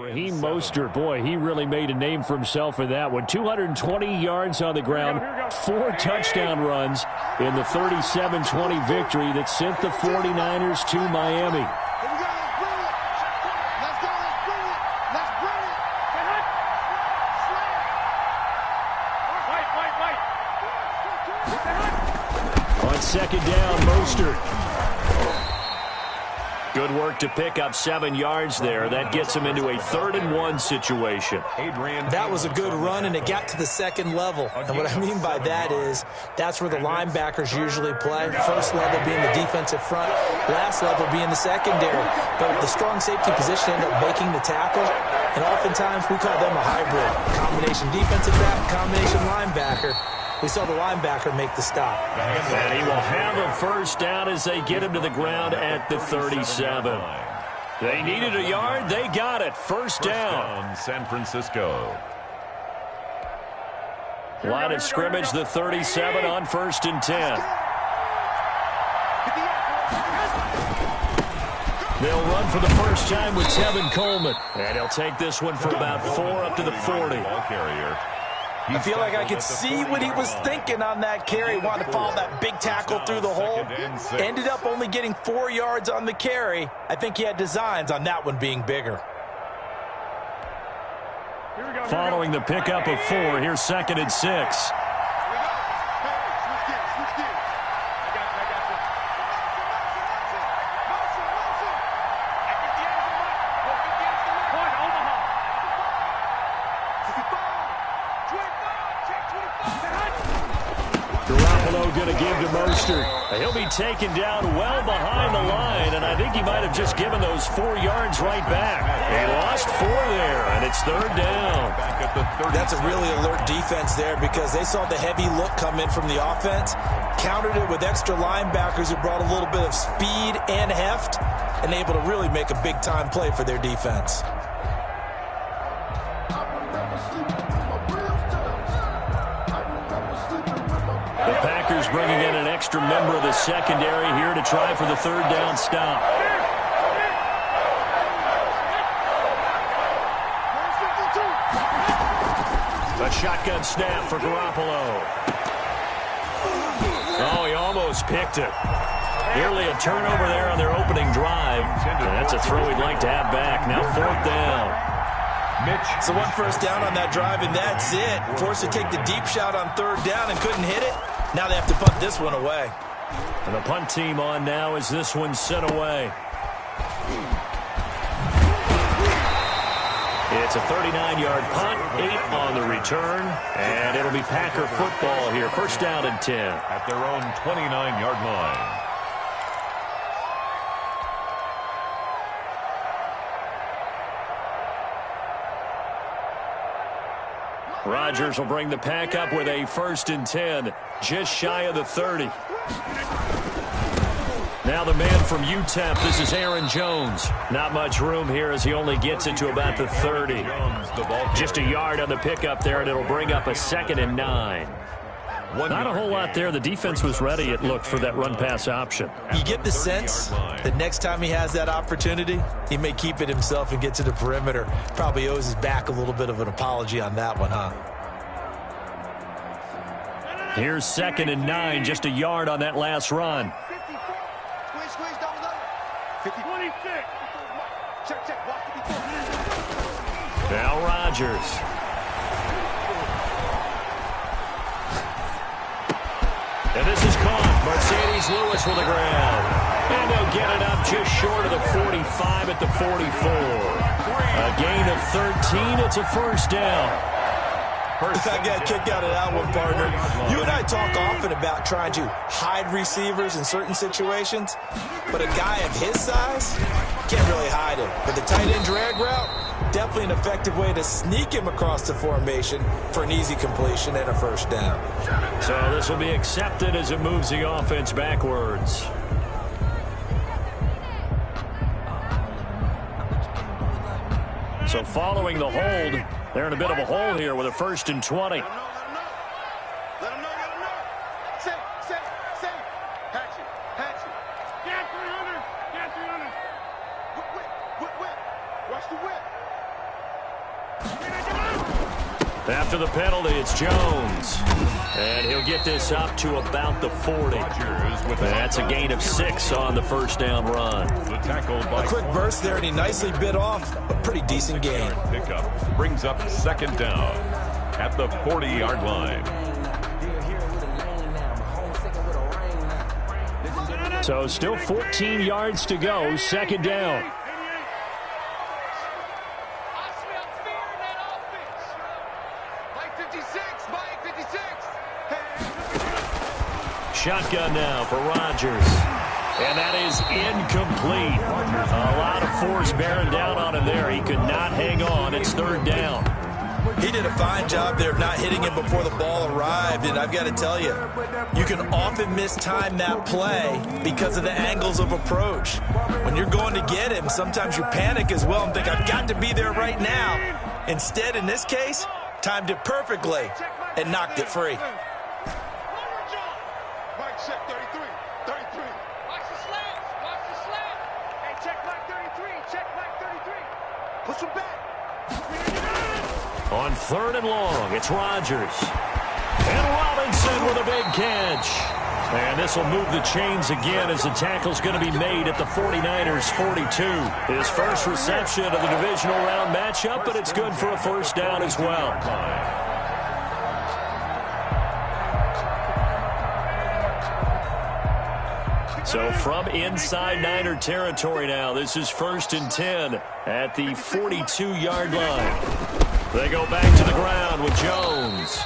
Raheem Mostert, boy, he really made a name for himself in that one. 220 yards on the ground, 4 touchdown runs in the 37-20 victory that sent the 49ers to Miami. On second down, Mostert. Good work to pick up 7 yards there. That gets him into a 3rd-and-1 situation. That was a good run, and it got to the second level. And what I mean by that is that's where the linebackers usually play. First level being the defensive front, last level being the secondary. But the strong safety position ended up making the tackle, and oftentimes we call them a hybrid. Combination defensive back, combination linebacker. We saw the linebacker make the stop. And he will have a first down as they get him to the ground at the 37. They needed a yard. They got it. First down. San Francisco. Line of scrimmage, the 37 on 1st and 10. They'll run for the first time with Tevin Coleman. And he'll take this one for about 4 up to the 40. Ball carrier. I feel like I could see what he was thinking on that carry. Wanted to follow that big tackle through the hole. Ended up only getting 4 yards on the carry. I think he had designs on that one being bigger. Following the pickup of 4, here's 2nd and 6. Going to give to Mostert. He'll be taken down well behind the line, and I think he might have just given those 4 yards right back. He lost 4 there, and it's 3rd down. That's a really alert defense there because they saw the heavy look come in from the offense, countered it with extra linebackers who brought a little bit of speed and heft, and able to really make a big-time play for their defense. The Packers bringing in an extra member of the secondary here to try for the 3rd down stop. A shotgun snap for Garoppolo. Oh, he almost picked it. Nearly a turnover there on their opening drive. And that's a throw he'd like to have back. Now 4th down. So 1 first down on that drive, and that's it. Forced to take the deep shot on 3rd down and couldn't hit it. Now they have to punt this one away. And the punt team on now as this one's sent away. It's a 39-yard punt, 8 on the return, and it'll be Packer football here. First down and 10. At their own 29-yard line. Rodgers will bring the pack up with a 1st and 10, just shy of the 30. Now the man from UTEP, this is Aaron Jones. Not much room here as he only gets it to about the 30. Just a yard on the pickup there, and it'll bring up a 2nd and 9. Not a whole lot there. The defense was ready, it looked, for that run-pass option. You get the sense that next time he has that opportunity, he may keep it himself and get to the perimeter. Probably owes his back a little bit of an apology on that one, huh? Here's 2nd and 9, just a yard on that last run. 26. Check. Now Rodgers. And this is caught. Mercedes Lewis with the ground. And they'll get it up just short of the 45 at the 44. A gain of 13. It's a first down. I got kicked out of that one, partner. You and I talk often about trying to hide receivers in certain situations, but a guy of his size can't really hide him. But the tight end drag route, definitely an effective way to sneak him across the formation for an easy completion and a first down. So this will be accepted as it moves the offense backwards. So following the hold, they're in a bit of a hole here with a 1st and 20. Let him know. Set. Hatch it. Get 300. Watch the whip. After the penalty, it's Jones. And he'll get this up to about the 40. That's a gain of 6 on the first down run. A quick burst there, and he nicely bit off a pretty decent gain. Pickup brings up second down at the 40-yard line. So still 14 yards to go, second down. Shotgun now for Rodgers. And that is incomplete. A lot of force bearing down on him there. He could not hang on. It's third down. He did a fine job there of not hitting him before the ball arrived. And I've got to tell you, you can often mistime that play because of the angles of approach. When you're going to get him, sometimes you panic as well and think, I've got to be there right now. Instead, in this case, timed it perfectly and knocked it free. Check 33. 33. Watch the slants. Watch the slant. Hey, check Mike 33. Check Mike 33. Push him back. On third and long, it's Rodgers. And Robinson with a big catch. And this will move the chains again as the tackle's going to be made at the 49ers' 42. His first reception of the divisional round matchup, but it's good for a first down as well. So from inside Niner territory now, this is 1st and 10 at the 42-yard line. They go back to the ground with Jones.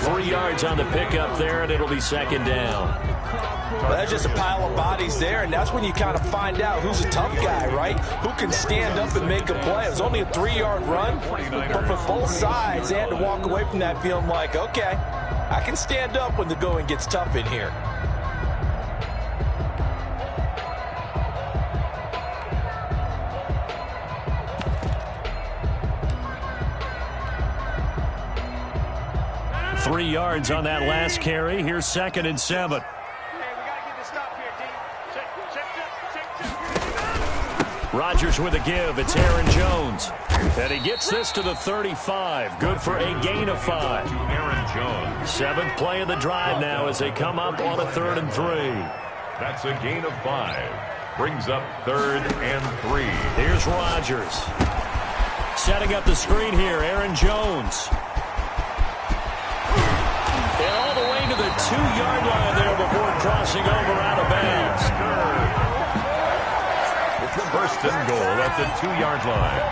3 yards on the pickup there, and it'll be second down. Well, that's just a pile of bodies there, and that's when you kind of find out who's a tough guy, right? Who can stand up and make a play. It was only a 3-yard run, but for both sides, they had to walk away from that feeling like, okay, I can stand up when the going gets tough in here. Three yards on that last carry. Here's 2nd and 7. Rodgers with a give. It's Aaron Jones. And he gets this to the 35. Good for a gain of 5. Aaron Jones. 7th play of the drive now as they come up on a 3rd and 3. That's a gain of 5. Brings up 3rd and 3. Here's Rodgers. Setting up the screen here, Aaron Jones. And all the way to the 2-yard line there before crossing over out of bounds. It's the 1st and goal at the 2-yard line.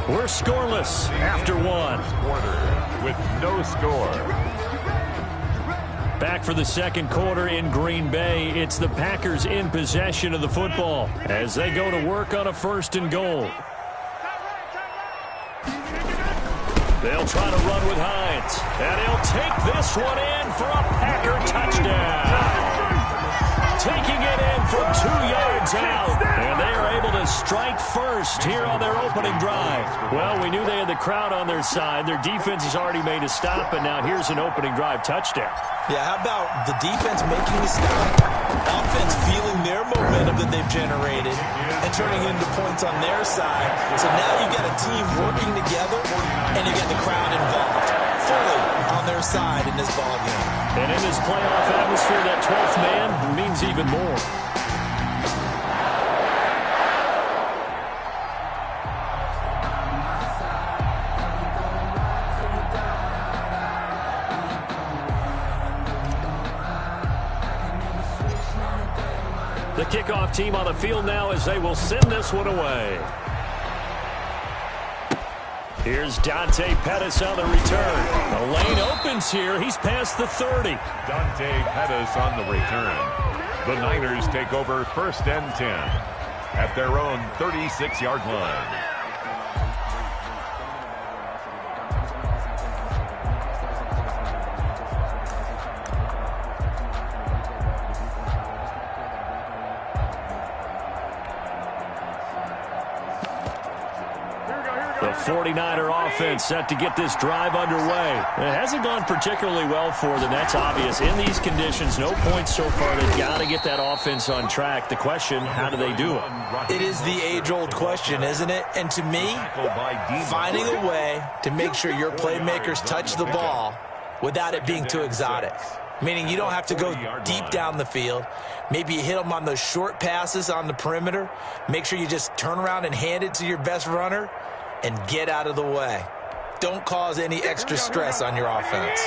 We're scoreless after 1. Quarter with no score. Back for the second quarter in Green Bay. It's the Packers in possession of the football as they go to work on a 1st and goal. They'll try to run with Hines. And he'll take this one in for a Packer touchdown. Taking it in from 2 yards out. And they are able to strike first here on their opening drive. Well, we knew they had the crowd on their side. Their defense has already made a stop, and now here's an opening drive touchdown. Yeah, how about the defense making the stop, offense feeling their momentum that they've generated, and turning it into points on their side. So now you've got a team working together, and you get the crowd involved fully on their side in this ballgame. And in this playoff atmosphere, that 12th man means even more. The kickoff team on the field now as they will send this one away. Here's Dante Pettis on the return. The lane opens here. He's past the 30. Dante Pettis on the return. The Niners take over 1st and 10 at their own 36-yard line. Here we go. The 49er offense set to get this drive underway. It hasn't gone particularly well for them. That's obvious. In these conditions, no points so far. They've got to get that offense on track. The question, how do they do it? It is the age-old question, isn't it? And to me, finding a way to make sure your playmakers touch the ball without it being too exotic. Meaning you don't have to go deep down the field. Maybe you hit them on those short passes on the perimeter. Make sure you just turn around and hand it to your best runner and get out of the way. Don't cause any extra stress on your offense.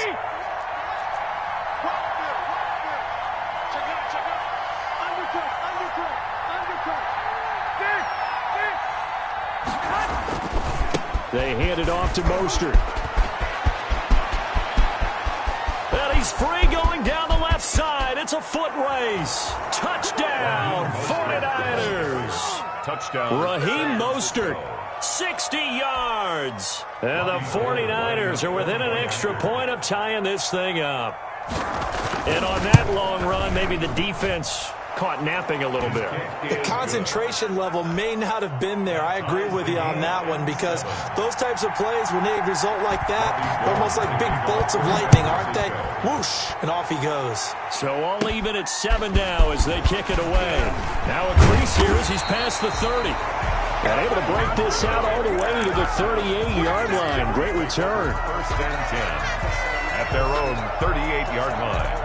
They hand it off to Mostert. And he's free going down the left side. It's a foot race. Touchdown, 49ers. Touchdown. Raheem Mostert, 60 yards. And the 49ers are within an extra point of tying this thing up. And on that long run, maybe the defense caught napping a little bit. The concentration level may not have been there. I agree with you on that one, because those types of plays, when they result like that, they're almost like big bolts of lightning, aren't they? Whoosh, and off he goes. So all even at 7 now as they kick it away. Now a crease here as he's past the 30. And able to break this out all the way to the 38-yard line. Great return. First and 10 at their own 38-yard line.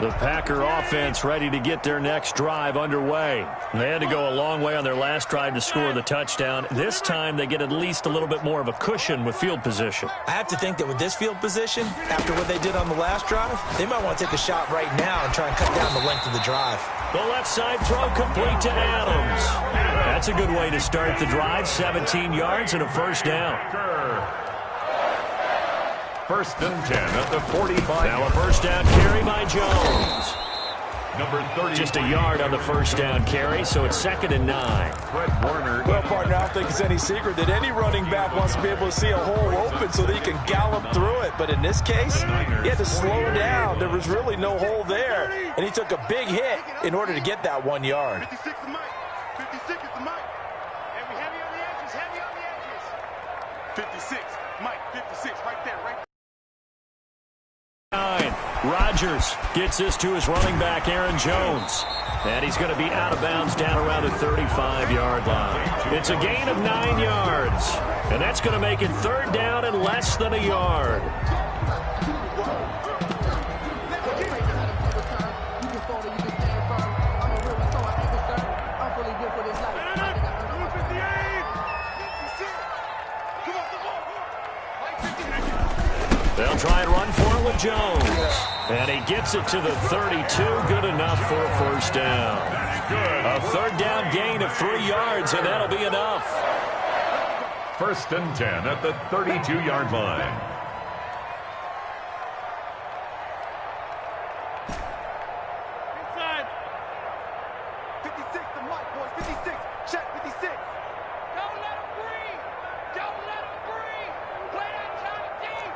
The Packer offense ready to get their next drive underway. They had to go a long way on their last drive to score the touchdown. This time they get at least a little bit more of a cushion with field position. I have to think that with this field position, after what they did on the last drive, they might want to take a shot right now and try and cut down the length of the drive. The left side throw complete to Adams. That's a good way to start the drive. 17 yards and a first down. First and 10 at the 45. Now a first down carry by Jones. Number 30. Just a yard on the first down carry, so it's 2nd and 9. Fred Warner. Well, partner, I don't think it's any secret that any running back wants to be able to see a hole open so that he can gallop through it. But in this case, he had to slow down. There was really no hole there, and he took a big hit in order to get that 1 yard. 56 is Mike. 56 is the Mike. And we heavy on the edges, heavy on the edges. 56, Mike, 56, right there, right there. Rodgers gets this to his running back, Aaron Jones. And he's going to be out of bounds down around the 35-yard line. It's a gain of 9 yards. And that's going to make it 3rd down and less than a yard. They'll try and run for it with Jones. And he gets it to the 32. Good enough for a first down. A 3rd down gain of 3 yards, and that'll be enough. First and 10 at the 32-yard line. Inside. 56 to Mike, boys. 56. Check 56. Don't let him breathe. Don't let him breathe. Play that time deep.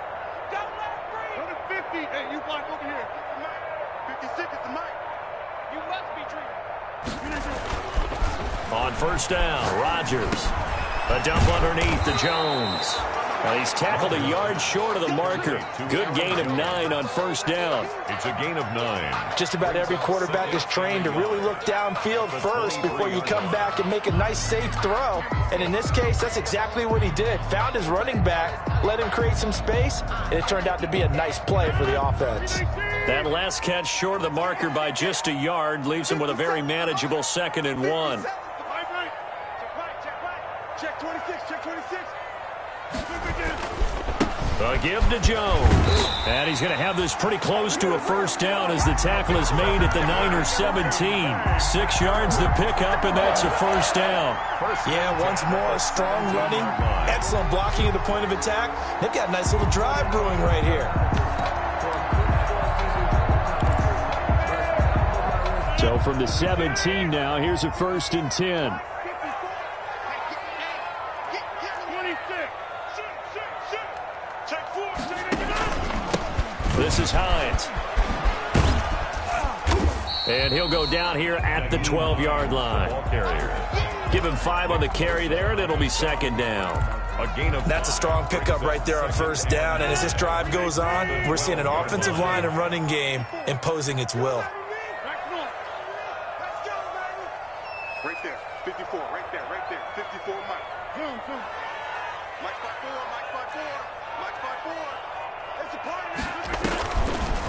Don't let him breathe. Go to 50. Hey, you block over here. 56 is the Mike. You must be dreaming. On first down, Rodgers. A dump underneath to Jones. He's tackled a yard short of the marker. Good gain of 9 on first down. It's a gain of 9. Just about every quarterback is trained to really look downfield first before you come back and make a nice, safe throw. And in this case, that's exactly what he did. Found his running back, let him create some space, and it turned out to be a nice play for the offense. That last catch short of the marker by just a yard leaves him with a very manageable 2nd and 1. Check 26, check 26. A give to Jones. And he's going to have this pretty close to a first down as the tackle is made at the Niners 17. 6 yards to pick up, and that's a first down. Yeah, once more, strong running, excellent blocking at the point of attack. They've got a nice little drive brewing right here. So from the 17 now, here's a 1st and 10. This is Hines. And he'll go down here at the 12-yard line. Give him 5 on the carry there, and it'll be second down. That's a strong pickup right there on first down. And as this drive goes on, we're seeing an offensive line and running game imposing its will. Right there, 54, right there, 54, Mike. Mike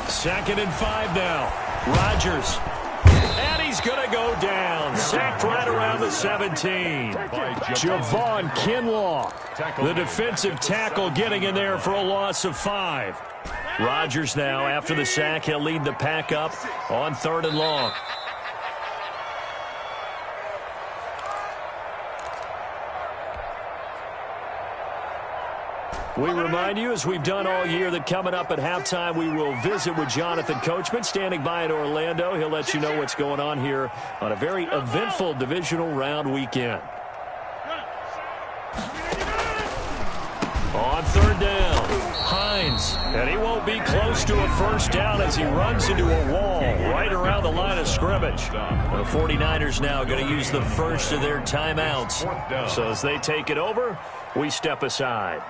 5-4. Second and 5 now. Rodgers. And he's going to go down. Sacked right around the 17. Javon Kinlaw, the defensive tackle, getting in there for a loss of 5. Rodgers now, after the sack, he'll lead the pack up on 3rd and long. We remind you, as we've done all year, that coming up at halftime, we will visit with Jonathan Coachman, standing by in Orlando. He'll let you know what's going on here on a very eventful divisional round weekend. On 3rd down, Hines, and he won't be close to a first down as he runs into a wall right around the line of scrimmage. The 49ers now going to use the first of their timeouts. So as they take it over, we step aside.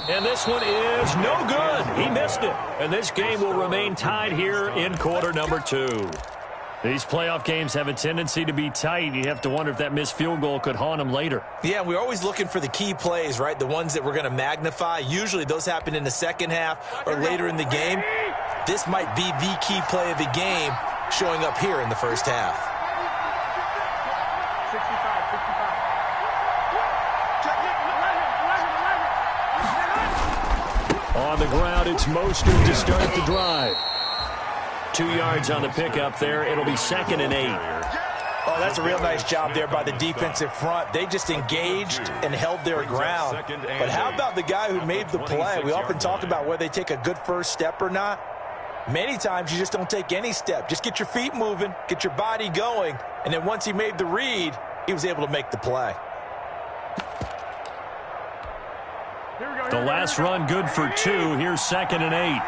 And this one is no good. He missed it. And this game will remain tied here in quarter number 2. These playoff games have a tendency to be tight. You have to wonder if that missed field goal could haunt them later. Yeah, we're always looking for the key plays, right? The ones that we're going to magnify. Usually those happen in the second half or later in the game. This might be the key play of the game showing up here in the first half. On the ground, it's Mostert to start the drive. 2 yards on the pickup there. It'll be 2nd and 8. Oh, that's a real nice job there by the defensive front. They just engaged and held their ground. But how about the guy who made the play? We often talk about whether they take a good first step or not. Many times you just don't take any step. Just get your feet moving, get your body going, and then once he made the read, he was able to make the play. The last run good for 2. Here's 2nd and 8.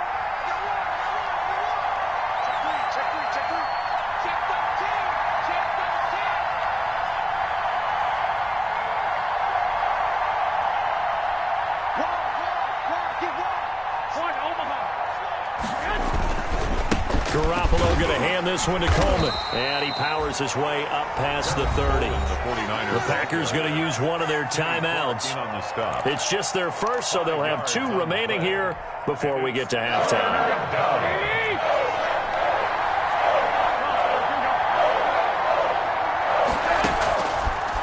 Garoppolo going to hand this one to Coleman. And he powers his way up past the 30. The Packers going to use one of their timeouts. It's just their first, so they'll have 2 remaining here before we get to halftime.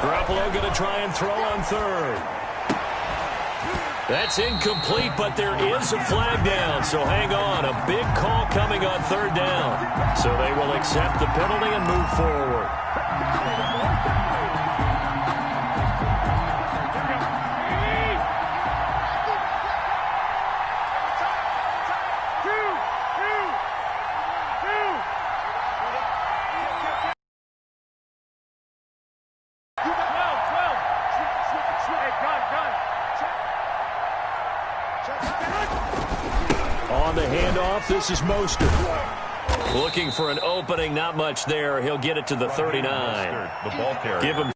Garoppolo going to try and throw on 3rd. That's incomplete, but there is a flag down, so hang on. A big call coming on 3rd down. So they will accept the penalty and move forward. On the handoff, this is Mostert. Looking for an opening, not much there. He'll get it to the 39. The ball carrier. Give him